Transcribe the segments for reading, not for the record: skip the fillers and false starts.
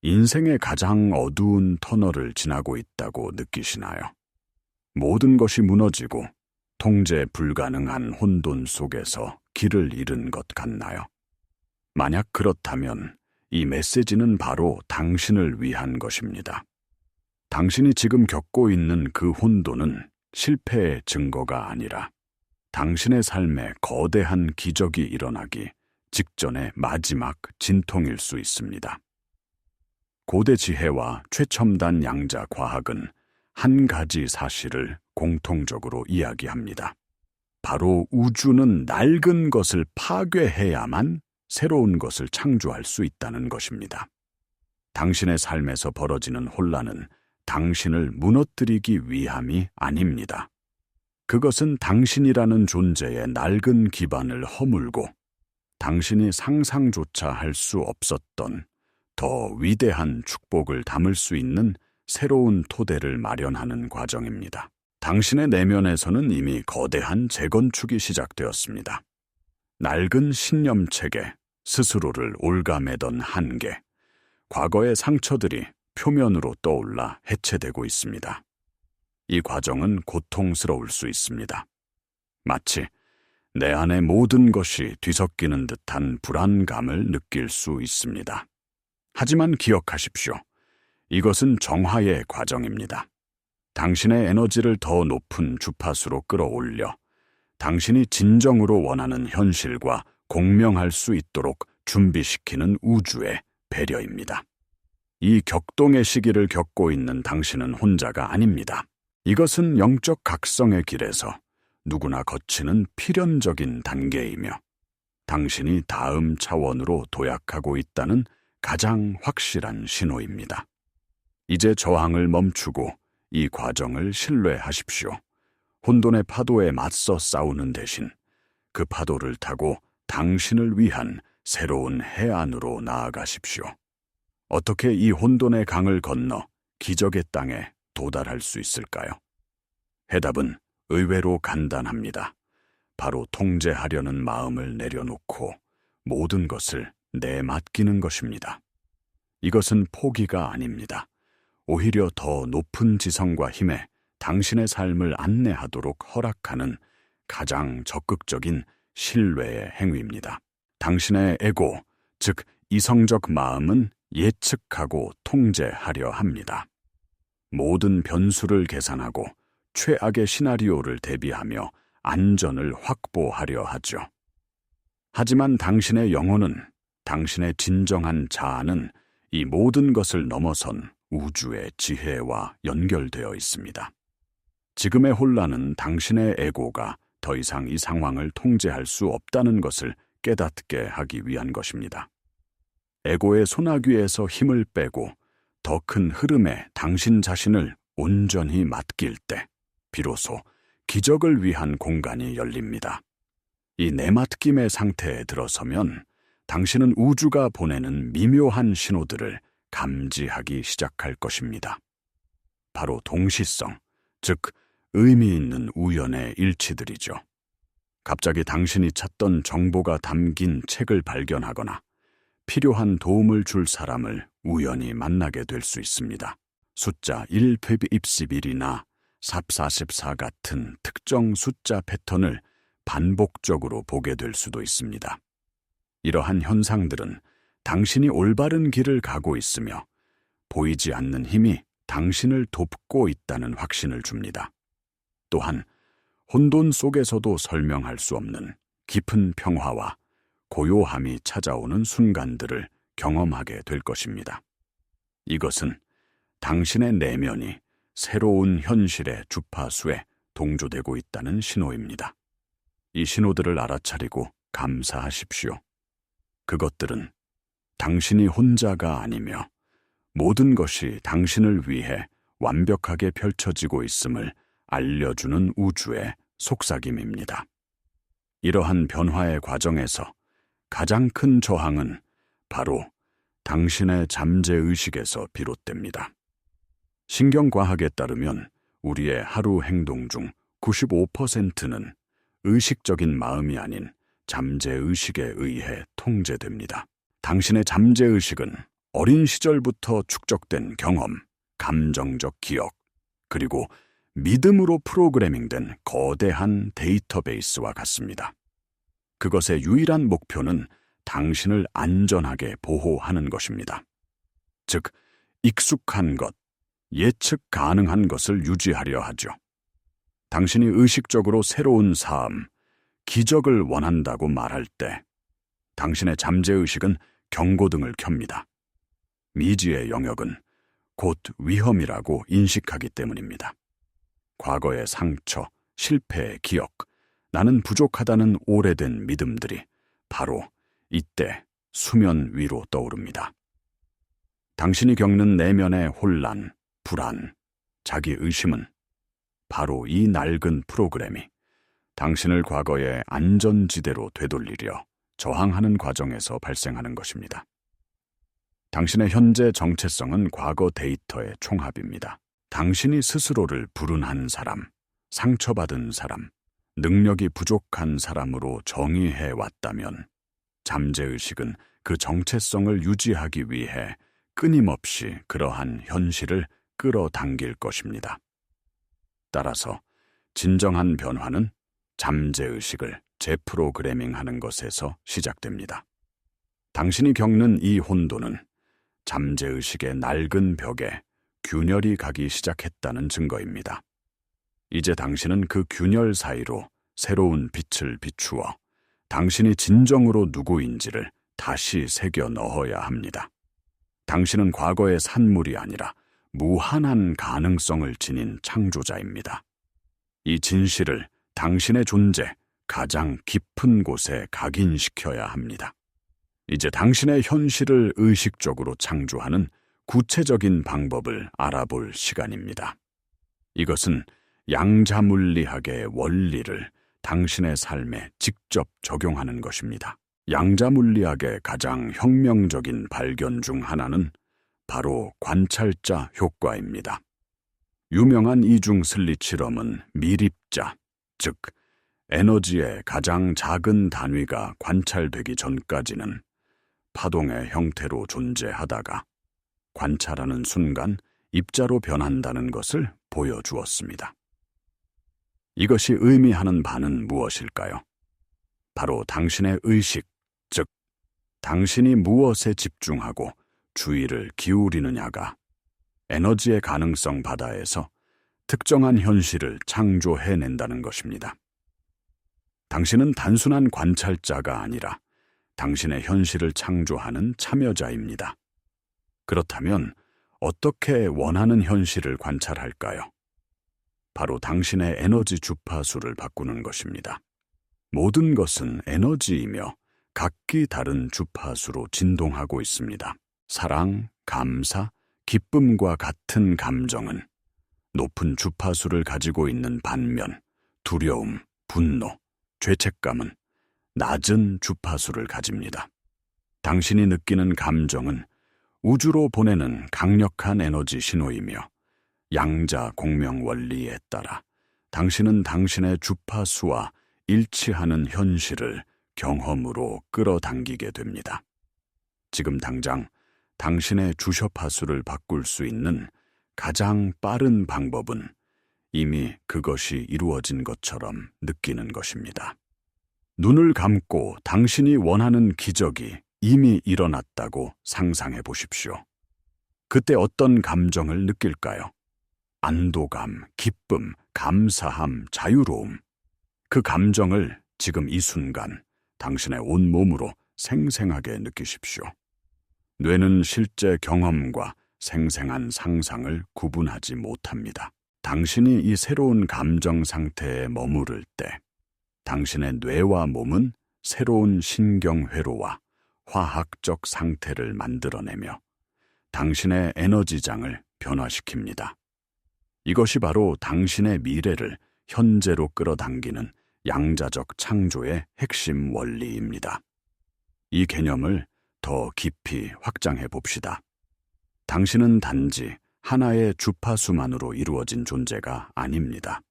인생의 가장 어두운 터널을 지나고 있다고 느끼시나요? 모든 것이 무너지고 통제 불가능한 혼돈 속에서 길을 잃은 것 같나요? 만약 그렇다면 이 메시지는 바로 당신을 위한 것입니다. 당신이 지금 겪고 있는 그 혼돈은 실패의 증거가 아니라 당신의 삶에 거대한 기적이 일어나기 직전의 마지막 진통일 수 있습니다. 고대 지혜와 최첨단 양자 과학은 한 가지 사실을 공통적으로 이야기합니다. 바로 우주는 낡은 것을 파괴해야만 새로운 것을 창조할 수 있다는 것입니다. 당신의 삶에서 벌어지는 혼란은 당신을 무너뜨리기 위함이 아닙니다. 그것은 당신이라는 존재의 낡은 기반을 허물고 당신이 상상조차 할 수 없었던 더 위대한 축복을 담을 수 있는 새로운 토대를 마련하는 과정입니다. 당신의 내면에서는 이미 거대한 재건축이 시작되었습니다. 낡은 신념체계, 스스로를 올가매던 한계, 과거의 상처들이 표면으로 떠올라 해체되고 있습니다. 이 과정은 고통스러울 수 있습니다. 마치 내 안의 모든 것이 뒤섞이는 듯한 불안감을 느낄 수 있습니다. 하지만 기억하십시오. 이것은 정화의 과정입니다. 당신의 에너지를 더 높은 주파수로 끌어올려 당신이 진정으로 원하는 현실과 공명할 수 있도록 준비시키는 우주의 배려입니다. 이 격동의 시기를 겪고 있는 당신은 혼자가 아닙니다. 이것은 영적 각성의 길에서 누구나 거치는 필연적인 단계이며 당신이 다음 차원으로 도약하고 있다는 가장 확실한 신호입니다. 이제 저항을 멈추고 이 과정을 신뢰하십시오. 혼돈의 파도에 맞서 싸우는 대신 그 파도를 타고 당신을 위한 새로운 해안으로 나아가십시오. 어떻게 이 혼돈의 강을 건너 기적의 땅에 도달할 수 있을까요? 해답은 의외로 간단합니다. 바로 통제하려는 마음을 내려놓고 모든 것을 내맡기는 것입니다. 이것은 포기가 아닙니다. 오히려 더 높은 지성과 힘에 당신의 삶을 안내하도록 허락하는 가장 적극적인 신뢰의 행위입니다. 당신의 에고, 즉 이성적 마음은 예측하고 통제하려 합니다. 모든 변수를 계산하고 최악의 시나리오를 대비하며 안전을 확보하려 하죠. 하지만 당신의 영혼은, 당신의 진정한 자아는 이 모든 것을 넘어선 우주의 지혜와 연결되어 있습니다. 지금의 혼란은 당신의 에고가 더 이상 이 상황을 통제할 수 없다는 것을 깨닫게 하기 위한 것입니다. 에고의 소나귀에서 힘을 빼고 더 큰 흐름에 당신 자신을 온전히 맡길 때 비로소 기적을 위한 공간이 열립니다. 이 내맡김의 상태에 들어서면 당신은 우주가 보내는 미묘한 신호들을 감지하기 시작할 것입니다. 바로 동시성, 즉 의미 있는 우연의 일치들이죠. 갑자기 당신이 찾던 정보가 담긴 책을 발견하거나 필요한 도움을 줄 사람을 우연히 만나게 될 수 있습니다. 숫자 1-21이나 444 같은 특정 숫자 패턴을 반복적으로 보게 될 수도 있습니다. 이러한 현상들은 당신이 올바른 길을 가고 있으며 보이지 않는 힘이 당신을 돕고 있다는 확신을 줍니다. 또한 혼돈 속에서도 설명할 수 없는 깊은 평화와 고요함이 찾아오는 순간들을 경험하게 될 것입니다. 이것은 당신의 내면이 새로운 현실의 주파수에 동조되고 있다는 신호입니다. 이 신호들을 알아차리고 감사하십시오. 그것들은 당신이 혼자가 아니며 모든 것이 당신을 위해 완벽하게 펼쳐지고 있음을 알려주는 우주의 속삭임입니다. 이러한 변화의 과정에서 가장 큰 저항은 바로 당신의 잠재의식에서 비롯됩니다. 신경과학에 따르면 우리의 하루 행동 중 95%는 의식적인 마음이 아닌 잠재의식에 의해 통제됩니다. 당신의 잠재의식은 어린 시절부터 축적된 경험, 감정적 기억, 그리고 믿음으로 프로그래밍된 거대한 데이터베이스와 같습니다. 그것의 유일한 목표는 당신을 안전하게 보호하는 것입니다. 즉, 익숙한 것, 예측 가능한 것을 유지하려 하죠. 당신이 의식적으로 새로운 삶, 기적을 원한다고 말할 때 당신의 잠재의식은 경고등을 켭니다. 미지의 영역은 곧 위험이라고 인식하기 때문입니다. 과거의 상처, 실패의 기억, 나는 부족하다는 오래된 믿음들이 바로 이때 수면 위로 떠오릅니다. 당신이 겪는 내면의 혼란, 불안, 자기의심은 바로 이 낡은 프로그램이 당신을 과거의 안전지대로 되돌리려 저항하는 과정에서 발생하는 것입니다. 당신의 현재 정체성은 과거 데이터의 총합입니다. 당신이 스스로를 불운한 사람, 상처받은 사람, 능력이 부족한 사람으로 정의해 왔다면 잠재의식은 그 정체성을 유지하기 위해 끊임없이 그러한 현실을 끌어당길 것입니다. 따라서 진정한 변화는 잠재의식을 재프로그래밍하는 것에서 시작됩니다. 당신이 겪는 이 혼돈은 잠재의식의 낡은 벽에 균열이 가기 시작했다는 증거입니다. 이제 당신은 그 균열 사이로 새로운 빛을 비추어 당신이 진정으로 누구인지를 다시 새겨 넣어야 합니다. 당신은 과거의 산물이 아니라 무한한 가능성을 지닌 창조자입니다. 이 진실을 당신의 존재 가장 깊은 곳에 각인시켜야 합니다. 이제 당신의 현실을 의식적으로 창조하는 구체적인 방법을 알아볼 시간입니다. 이것은 양자물리학의 원리를 당신의 삶에 직접 적용하는 것입니다. 양자물리학의 가장 혁명적인 발견 중 하나는 바로 관찰자 효과입니다. 유명한 이중 슬릿 실험은 미립자, 즉 에너지의 가장 작은 단위가 관찰되기 전까지는 파동의 형태로 존재하다가 관찰하는 순간 입자로 변한다는 것을 보여주었습니다. 이것이 의미하는 바는 무엇일까요? 바로 당신의 의식, 즉 당신이 무엇에 집중하고 주의를 기울이느냐가 에너지의 가능성 바다에서 특정한 현실을 창조해낸다는 것입니다. 당신은 단순한 관찰자가 아니라 당신의 현실을 창조하는 참여자입니다. 그렇다면 어떻게 원하는 현실을 관찰할까요? 바로 당신의 에너지 주파수를 바꾸는 것입니다. 모든 것은 에너지이며 각기 다른 주파수로 진동하고 있습니다. 사랑, 감사, 기쁨과 같은 감정은 높은 주파수를 가지고 있는 반면 두려움, 분노, 죄책감은 낮은 주파수를 가집니다. 당신이 느끼는 감정은 우주로 보내는 강력한 에너지 신호이며 양자 공명 원리에 따라 당신은 당신의 주파수와 일치하는 현실을 경험으로 끌어당기게 됩니다. 지금 당장 당신의 주파수를 바꿀 수 있는 가장 빠른 방법은 이미 그것이 이루어진 것처럼 느끼는 것입니다. 눈을 감고 당신이 원하는 기적이 이미 일어났다고 상상해 보십시오. 그때 어떤 감정을 느낄까요? 안도감, 기쁨, 감사함, 자유로움. 그 감정을 지금 이 순간 당신의 온몸으로 생생하게 느끼십시오. 뇌는 실제 경험과 생생한 상상을 구분하지 못합니다. 당신이 이 새로운 감정 상태에 머무를 때 당신의 뇌와 몸은 새로운 신경회로와 화학적 상태를 만들어내며 당신의 에너지장을 변화시킵니다. 이것이 바로 당신의 미래를 현재로 끌어당기는 양자적 창조의 핵심 원리입니다. 이 개념을 더 깊이 확장해 봅시다. 당신은 단지 하나의 주파수만으로 이루어진 존재가 아닙니다.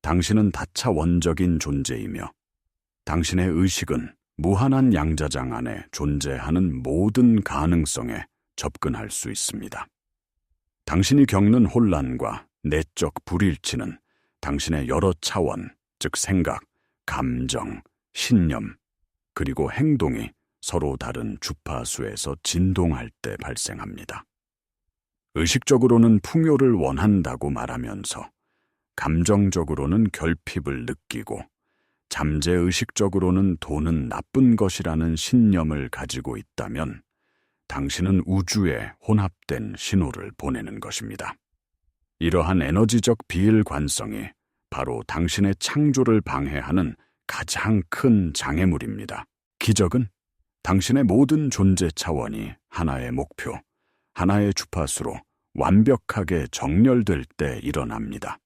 당신은 다차원적인 존재이며 당신의 의식은 무한한 양자장 안에 존재하는 모든 가능성에 접근할 수 있습니다. 당신이 겪는 혼란과 내적 불일치는 당신의 여러 차원, 즉 생각, 감정, 신념, 그리고 행동이 서로 다른 주파수에서 진동할 때 발생합니다. 의식적으로는 풍요를 원한다고 말하면서 감정적으로는 결핍을 느끼고 잠재의식적으로는 돈은 나쁜 것이라는 신념을 가지고 있다면 당신은 우주에 혼합된 신호를 보내는 것입니다. 이러한 에너지적 비일관성이 바로 당신의 창조를 방해하는 가장 큰 장애물입니다. 기적은 당신의 모든 존재 차원이 하나의 목표, 하나의 주파수로 완벽하게 정렬될 때 일어납니다.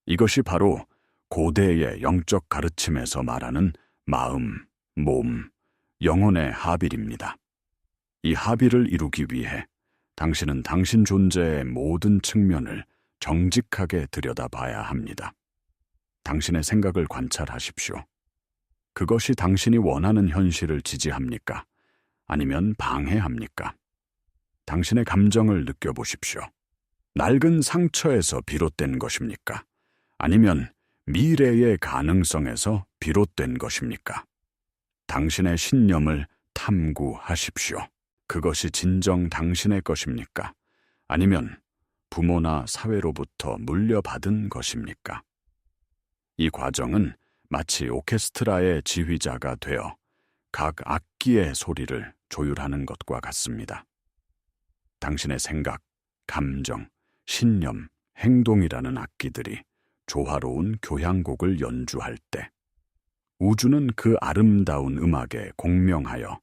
이것이 바로 고대의 영적 가르침에서 말하는 마음, 몸, 영혼의 합일입니다. 이 합일을 이루기 위해 당신은 당신 존재의 모든 측면을 정직하게 들여다봐야 합니다. 당신의 생각을 관찰하십시오. 그것이 당신이 원하는 현실을 지지합니까? 아니면 방해합니까? 당신의 감정을 느껴보십시오. 낡은 상처에서 비롯된 것입니까? 아니면 미래의 가능성에서 비롯된 것입니까? 당신의 신념을 탐구하십시오. 그것이 진정 당신의 것입니까? 아니면 부모나 사회로부터 물려받은 것입니까? 이 과정은 마치 오케스트라의 지휘자가 되어 각 악기의 소리를 조율하는 것과 같습니다. 당신의 생각, 감정, 신념, 행동이라는 악기들이 조화로운 교향곡을 연주할 때 우주는 그 아름다운 음악에 공명하여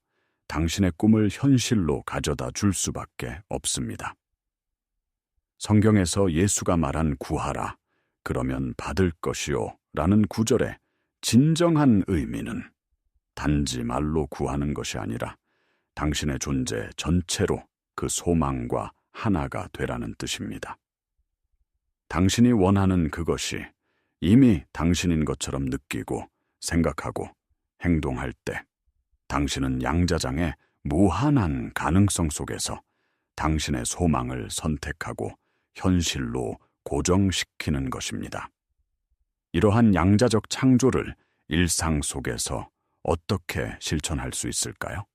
당신의 꿈을 현실로 가져다 줄 수밖에 없습니다. 성경에서 예수가 말한 구하라, 그러면 받을 것이요 라는 구절의 진정한 의미는 단지 말로 구하는 것이 아니라 당신의 존재 전체로 그 소망과 하나가 되라는 뜻입니다. 당신이 원하는 그것이 이미 당신인 것처럼 느끼고 생각하고 행동할 때 당신은 양자장의 무한한 가능성 속에서 당신의 소망을 선택하고 현실로 고정시키는 것입니다. 이러한 양자적 창조를 일상 속에서 어떻게 실천할 수 있을까요?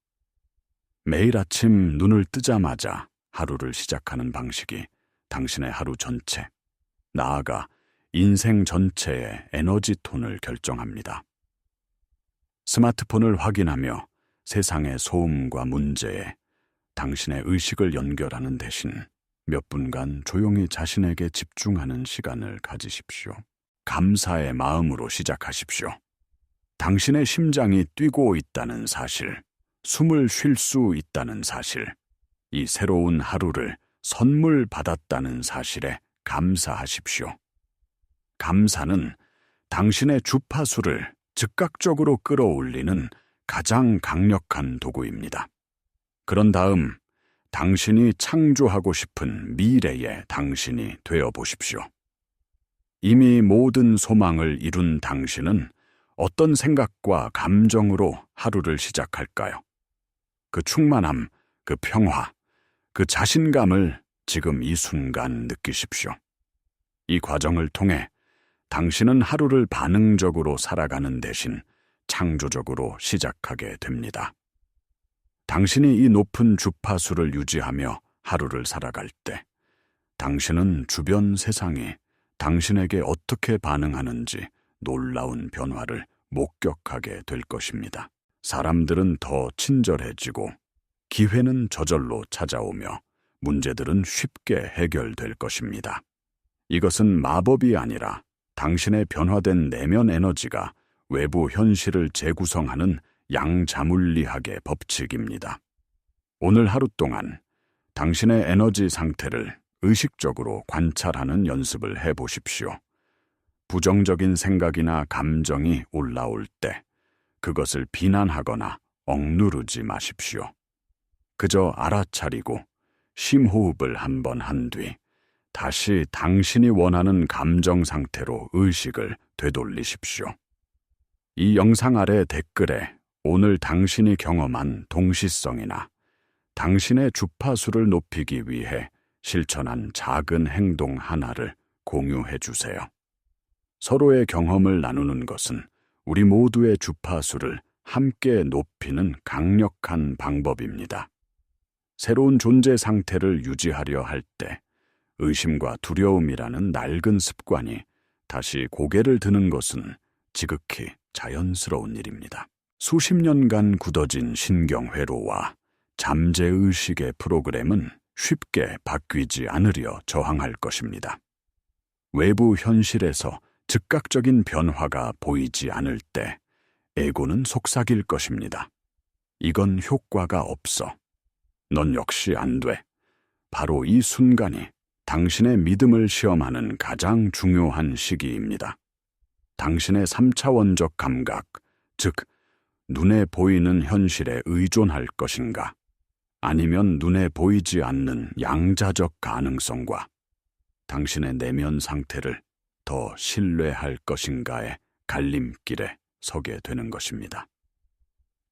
매일 아침 눈을 뜨자마자 하루를 시작하는 방식이 당신의 하루 전체, 나아가 인생 전체의 에너지 톤을 결정합니다. 스마트폰을 확인하며 세상의 소음과 문제에 당신의 의식을 연결하는 대신 몇 분간 조용히 자신에게 집중하는 시간을 가지십시오. 감사의 마음으로 시작하십시오. 당신의 심장이 뛰고 있다는 사실, 숨을 쉴 수 있다는 사실, 이 새로운 하루를 선물 받았다는 사실에 감사하십시오. 감사는 당신의 주파수를 즉각적으로 끌어올리는 가장 강력한 도구입니다. 그런 다음 당신이 창조하고 싶은 미래의 당신이 되어 보십시오. 이미 모든 소망을 이룬 당신은 어떤 생각과 감정으로 하루를 시작할까요? 그 충만함, 그 평화, 그 자신감을 지금 이 순간 느끼십시오. 이 과정을 통해 당신은 하루를 반응적으로 살아가는 대신 창조적으로 시작하게 됩니다. 당신이 이 높은 주파수를 유지하며 하루를 살아갈 때 당신은 주변 세상이 당신에게 어떻게 반응하는지 놀라운 변화를 목격하게 될 것입니다. 사람들은 더 친절해지고 기회는 저절로 찾아오며 문제들은 쉽게 해결될 것입니다. 이것은 마법이 아니라 당신의 변화된 내면 에너지가 외부 현실을 재구성하는 양자물리학의 법칙입니다. 오늘 하루 동안 당신의 에너지 상태를 의식적으로 관찰하는 연습을 해보십시오. 부정적인 생각이나 감정이 올라올 때 그것을 비난하거나 억누르지 마십시오. 그저 알아차리고 심호흡을 한번 한 뒤 다시 당신이 원하는 감정 상태로 의식을 되돌리십시오. 이 영상 아래 댓글에 오늘 당신이 경험한 동시성이나 당신의 주파수를 높이기 위해 실천한 작은 행동 하나를 공유해 주세요. 서로의 경험을 나누는 것은 우리 모두의 주파수를 함께 높이는 강력한 방법입니다. 새로운 존재 상태를 유지하려 할 때 의심과 두려움이라는 낡은 습관이 다시 고개를 드는 것은 지극히 자연스러운 일입니다. 수십 년간 굳어진 신경회로와 잠재의식의 프로그램은 쉽게 바뀌지 않으려 저항할 것입니다. 외부 현실에서 즉각적인 변화가 보이지 않을 때 에고는 속삭일 것입니다. 이건 효과가 없어. 넌 역시 안 돼. 바로 이 순간이 당신의 믿음을 시험하는 가장 중요한 시기입니다. 당신의 3차원적 감각, 즉 눈에 보이는 현실에 의존할 것인가, 아니면 눈에 보이지 않는 양자적 가능성과 당신의 내면 상태를 더 신뢰할 것인가의 갈림길에 서게 되는 것입니다.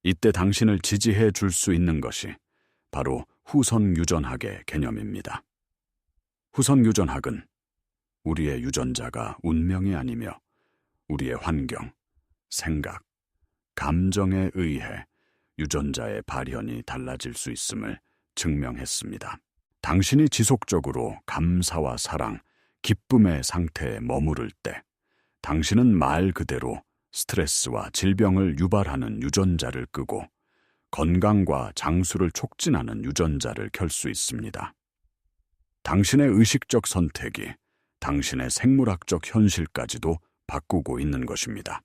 이때 당신을 지지해 줄 수 있는 것이 바로 후선유전학의 개념입니다. 후선유전학은 우리의 유전자가 운명이 아니며 우리의 환경, 생각, 감정에 의해 유전자의 발현이 달라질 수 있음을 증명했습니다. 당신이 지속적으로 감사와 사랑, 기쁨의 상태에 머무를 때 당신은 말 그대로 스트레스와 질병을 유발하는 유전자를 끄고 건강과 장수를 촉진하는 유전자를 켤 수 있습니다. 당신의 의식적 선택이 당신의 생물학적 현실까지도 바꾸고 있는 것입니다.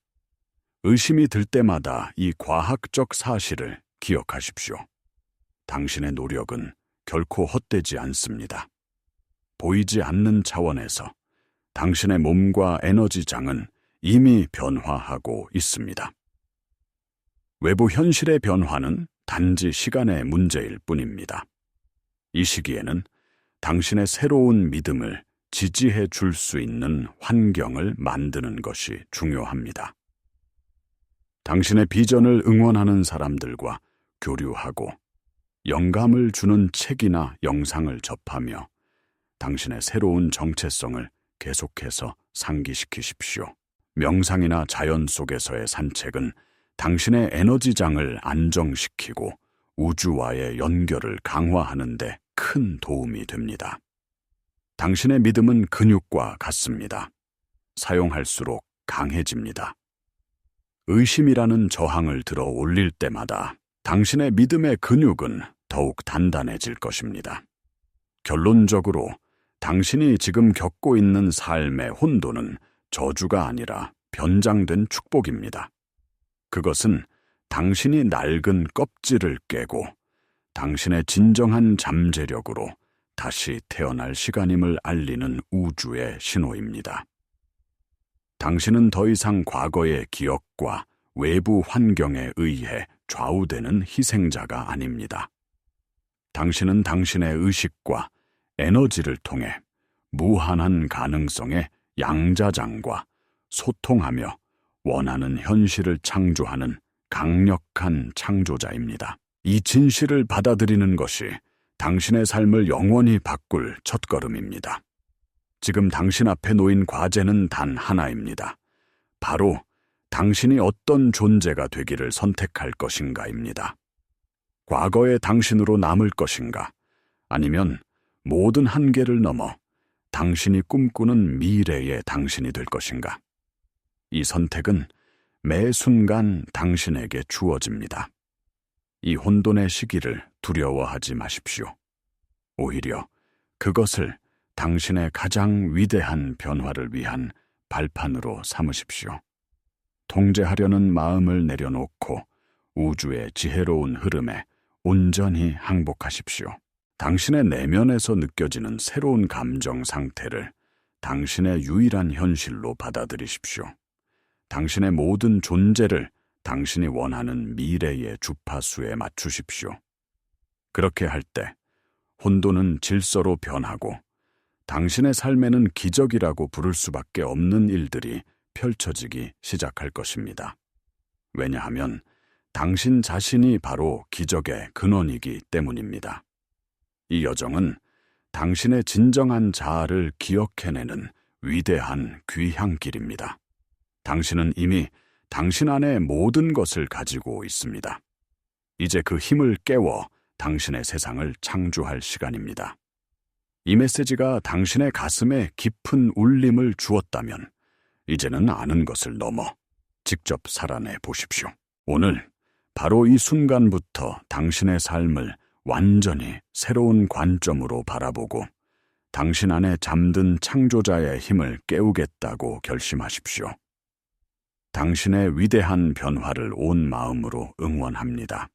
의심이 들 때마다 이 과학적 사실을 기억하십시오. 당신의 노력은 결코 헛되지 않습니다. 보이지 않는 차원에서 당신의 몸과 에너지장은 이미 변화하고 있습니다. 외부 현실의 변화는 단지 시간의 문제일 뿐입니다. 이 시기에는 당신의 새로운 믿음을 지지해 줄 수 있는 환경을 만드는 것이 중요합니다. 당신의 비전을 응원하는 사람들과 교류하고 영감을 주는 책이나 영상을 접하며 당신의 새로운 정체성을 계속해서 상기시키십시오. 명상이나 자연 속에서의 산책은 당신의 에너지장을 안정시키고 우주와의 연결을 강화하는 데 큰 도움이 됩니다. 당신의 믿음은 근육과 같습니다. 사용할수록 강해집니다. 의심이라는 저항을 들어 올릴 때마다 당신의 믿음의 근육은 더욱 단단해질 것입니다. 결론적으로 당신이 지금 겪고 있는 삶의 혼돈은 저주가 아니라 변장된 축복입니다. 그것은 당신이 낡은 껍질을 깨고 당신의 진정한 잠재력으로 다시 태어날 시간임을 알리는 우주의 신호입니다. 당신은 더 이상 과거의 기억과 외부 환경에 의해 좌우되는 희생자가 아닙니다. 당신은 당신의 의식과 에너지를 통해 무한한 가능성의 양자장과 소통하며 원하는 현실을 창조하는 강력한 창조자입니다. 이 진실을 받아들이는 것이 당신의 삶을 영원히 바꿀 첫걸음입니다. 지금 당신 앞에 놓인 과제는 단 하나입니다. 바로 당신이 어떤 존재가 되기를 선택할 것인가입니다. 과거의 당신으로 남을 것인가, 아니면 모든 한계를 넘어 당신이 꿈꾸는 미래의 당신이 될 것인가. 이 선택은 매 순간 당신에게 주어집니다. 이 혼돈의 시기를 두려워하지 마십시오. 오히려 그것을 당신의 가장 위대한 변화를 위한 발판으로 삼으십시오. 통제하려는 마음을 내려놓고 우주의 지혜로운 흐름에 온전히 항복하십시오. 당신의 내면에서 느껴지는 새로운 감정 상태를 당신의 유일한 현실로 받아들이십시오. 당신의 모든 존재를 당신이 원하는 미래의 주파수에 맞추십시오. 그렇게 할 때 혼돈은 질서로 변하고 당신의 삶에는 기적이라고 부를 수밖에 없는 일들이 펼쳐지기 시작할 것입니다. 왜냐하면 당신 자신이 바로 기적의 근원이기 때문입니다. 이 여정은 당신의 진정한 자아를 기억해내는 위대한 귀향 길입니다. 당신은 이미 당신 안에 모든 것을 가지고 있습니다. 이제 그 힘을 깨워 당신의 세상을 창조할 시간입니다. 이 메시지가 당신의 가슴에 깊은 울림을 주었다면 이제는 아는 것을 넘어 직접 살아내 보십시오. 오늘 바로 이 순간부터 당신의 삶을 완전히 새로운 관점으로 바라보고 당신 안에 잠든 창조자의 힘을 깨우겠다고 결심하십시오. 당신의 위대한 변화를 온 마음으로 응원합니다.